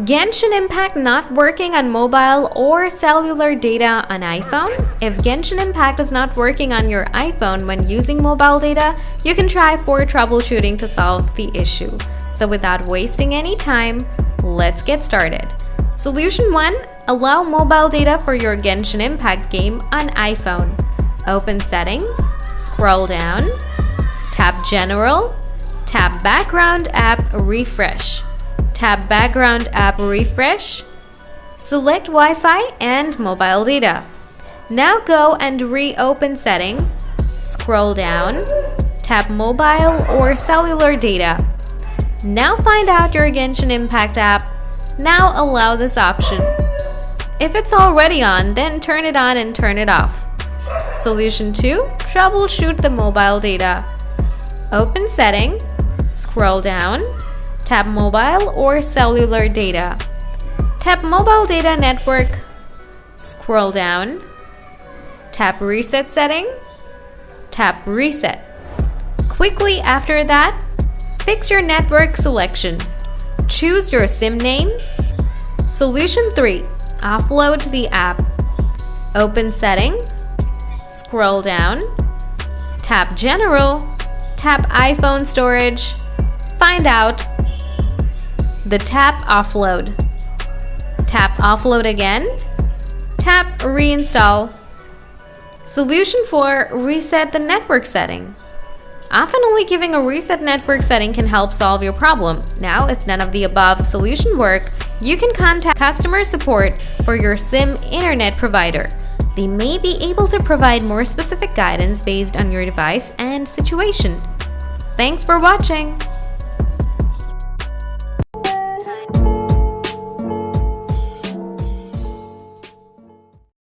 Genshin Impact not working on mobile or cellular data on iPhone? If Genshin Impact is not working on your iPhone when using mobile data, you can try for troubleshooting to solve the issue. So without wasting any time, let's get started. Solution 1. Allow mobile data for your Genshin Impact game on iPhone. Open Setting, scroll down, tap General, tap Background App Refresh. Tap Background App Refresh, select Wi-Fi and mobile data. Now go and reopen Setting, scroll down, tap Mobile or Cellular Data. Now find out your Genshin Impact app. Now allow this option. If it's already on, then turn it on and turn it off. Solution 2. Troubleshoot the mobile data. Open Setting, scroll down, tap Mobile or Cellular Data. Tap Mobile Data Network, scroll down, tap Reset Setting, tap Reset. Quickly after that, fix your network selection. Choose your SIM name. Solution 3. Offload the app. Open Setting, scroll down, tap General, tap iPhone Storage, find out the tap Offload. Tap Offload again, tap Reinstall. Solution 4. Reset the network setting. Often only giving a reset network setting can help solve your problem. Now, if none of the above solution work, you can contact customer support for your SIM internet provider. They may be able to provide more specific guidance based on your device and situation. Thanks for watching.